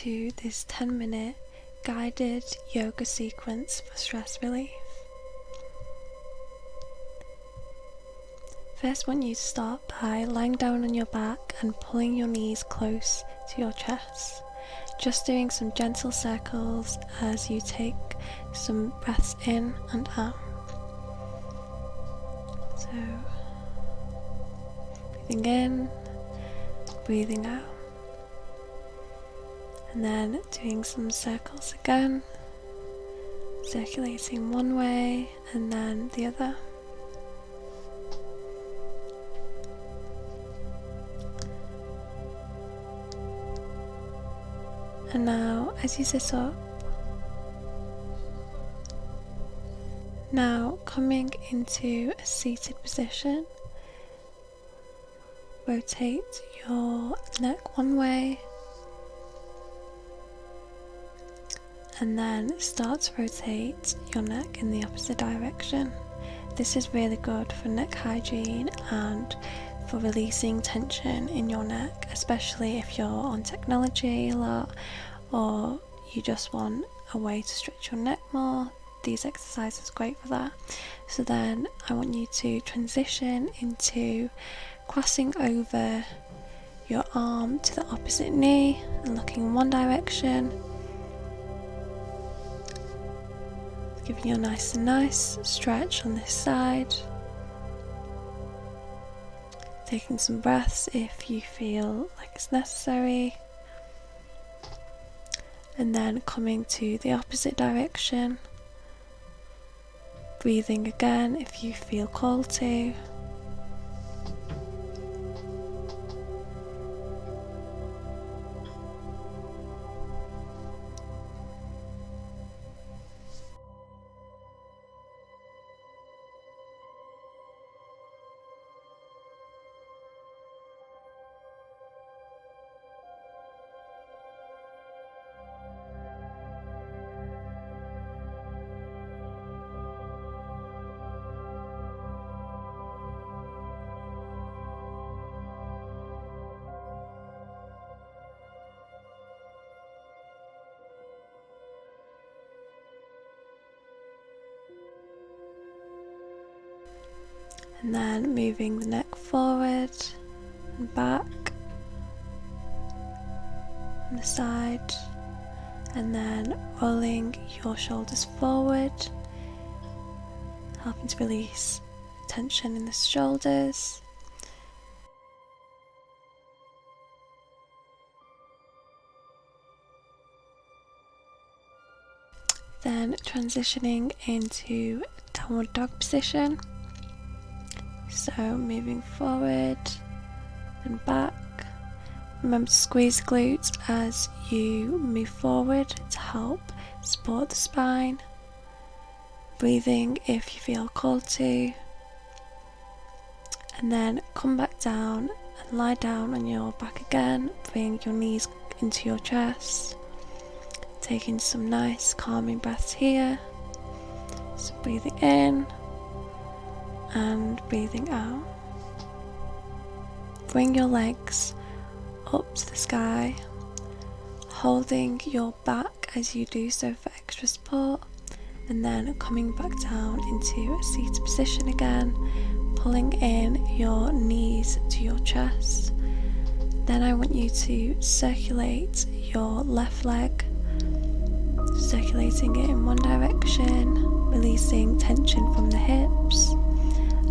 to this 10-minute guided yoga sequence for stress relief. First, I want you to start by lying down on your back and pulling your knees close to your chest. Just doing some gentle circles as you take some breaths in and out. So, breathing in, breathing out. And then doing some circles again, circulating one way and then the other. And now, as you sit up, now coming into a seated position, rotate your neck one way and then start to rotate your neck in the opposite direction. This is really good for neck hygiene and for releasing tension in your neck, especially if you're on technology a lot or you just want a way to stretch your neck more. These exercises are great for that. So then I want you to transition into crossing over your arm to the opposite knee and looking in one direction, giving you a nice stretch on this side. Taking some breaths if you feel like it's necessary. And then coming to the opposite direction. Breathing again if you feel called to. And then moving the neck forward and back on the side, and then rolling your shoulders forward, helping to release tension in the shoulders. Then transitioning into downward dog position. So moving forward and back. Remember to squeeze the glutes as you move forward to help support the spine. Breathing if you feel called to. And then come back down and lie down on your back again. Bring your knees into your chest. Taking some nice calming breaths here. So breathing in and breathing out. Bring your legs up to the sky, holding your back as you do so for extra support, and then coming back down into a seated position again, pulling in your knees to your chest. Then I want you to circulate your left leg, circulating it in one direction, releasing tension from the hips.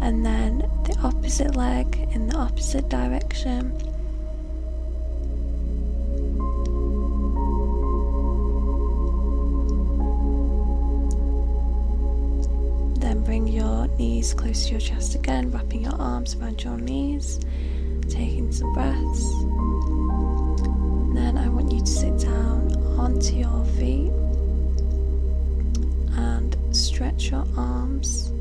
And then the opposite leg in the opposite direction. Then bring your knees close to your chest again, wrapping your arms around your knees, taking some breaths. And then I want you to sit down onto your feet and stretch your arms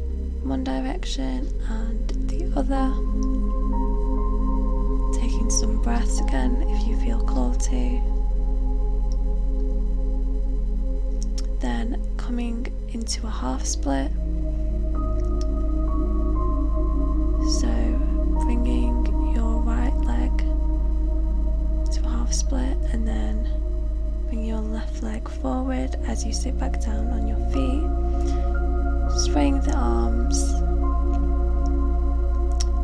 one direction and the other, taking some breaths again if you feel called to. Then coming into a half split, so bringing your right leg to a half split and then forward as you sit back down on your feet, swaying the arms,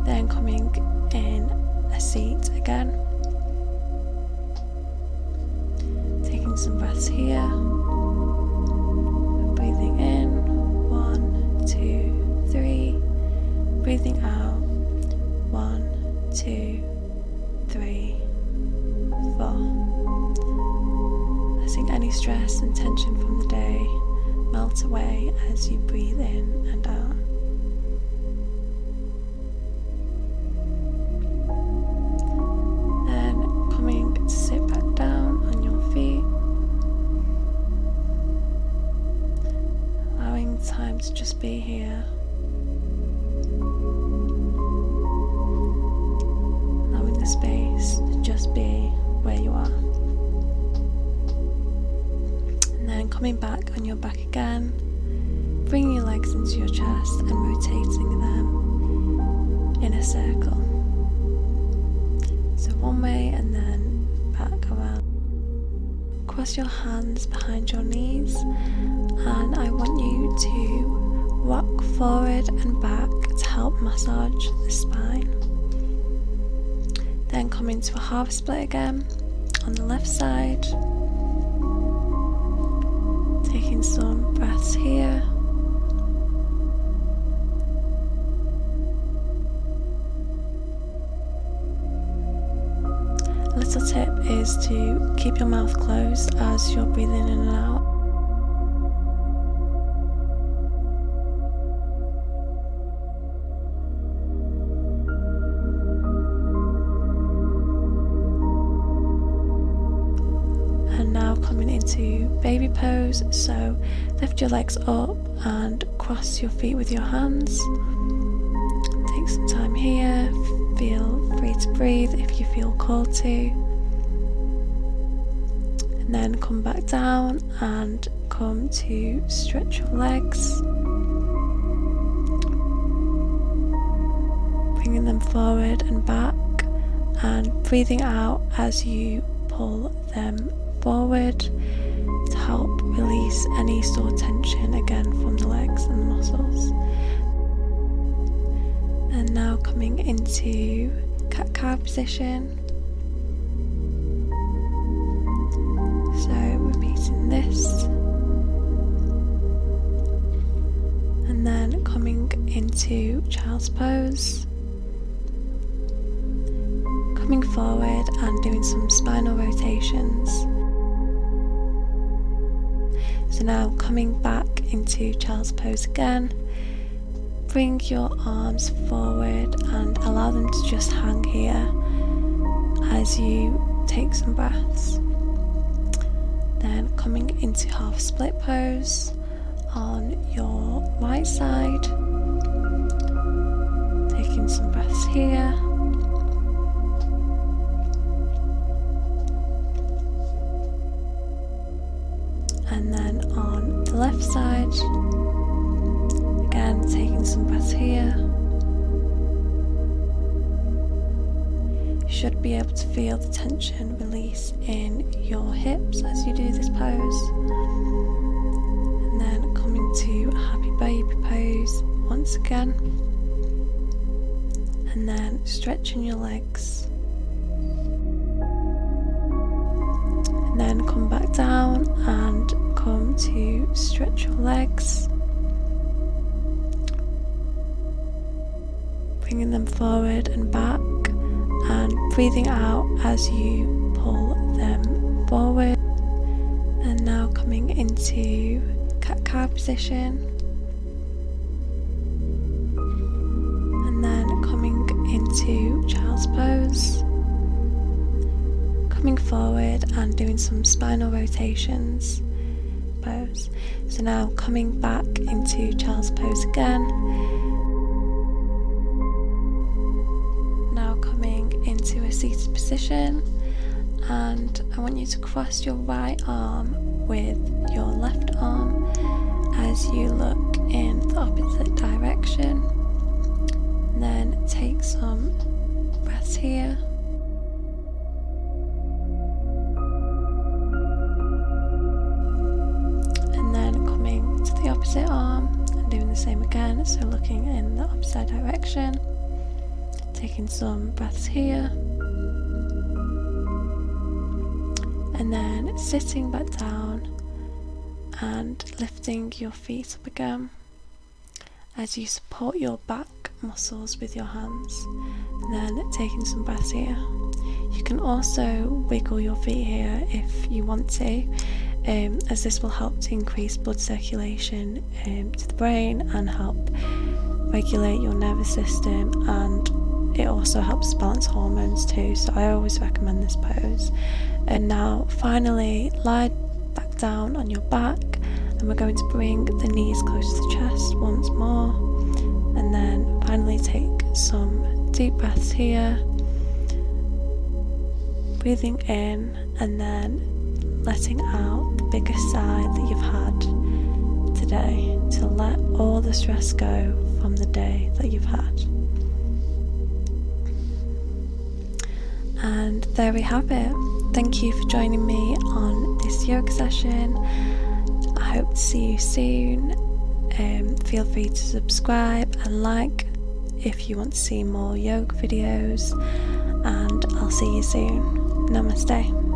then coming in a seat again. Taking some breaths here, breathing in, 1, 2, 3, breathing out, 1, 2, 3, 4. Letting any stress and tension from the day melt away as you breathe in and out. Then coming to sit back down on your feet, allowing time to just be here. Allowing the space to just be where you are. And then coming back on your back again, bringing your legs into your chest and rotating them in a circle. So one way and then back around. Cross your hands behind your knees, and I want you to rock forward and back to help massage the spine. Then come into a half split again on the left side. Taking some breaths here. A little tip is to keep your mouth closed as you're breathing in and out. And now coming into baby pose, so lift your legs up and cross your feet with your hands. Take some time here, feel free to breathe if you feel called to. And then come back down and come to stretch your legs. Bringing them forward and back and breathing out as you pull them forward to help release any sore tension again from the legs and the muscles. And now coming into cat-cow position. So repeating this. And then coming into child's pose. Coming forward and doing some spinal rotations. So now coming back into child's pose again. Bring your arms forward and allow them to just hang here as you take some breaths. Then coming into half split pose on your right side. Taking some breaths here. And then on the left side, again taking some breaths here. You should be able to feel the tension release in your hips as you do this pose. And then coming to a happy baby pose once again. And then stretching your legs. And then come back down and come to stretch your legs. Bringing them forward and back and breathing out as you pull them forward. And now coming into cat-cow position. And then coming into child's pose. Coming forward and doing some spinal rotations. Pose. So now coming back into child's pose again. Now coming into a seated position, and I want you to cross your right arm with your left arm as you look in the opposite direction. And then take some breaths here. the same again, so looking in the opposite direction, taking some breaths here, and then sitting back down and lifting your feet up again as you support your back muscles with your hands, and then taking some breaths here. You can also wiggle your feet here if you want to, as this will help to increase blood circulation to the brain and help regulate your nervous system, and it also helps balance hormones too, so I always recommend this pose. And now finally lie back down on your back, and we're going to bring the knees close to the chest once more, and then finally take some deep breaths here, breathing in and then letting out the biggest sigh that you've had today, to let all the stress go from the day that you've had. And there we have it. Thank you for joining me on this yoga session. I hope to see you soon. Feel free to subscribe and like if you want to see more yoga videos, and I'll see you soon. Namaste.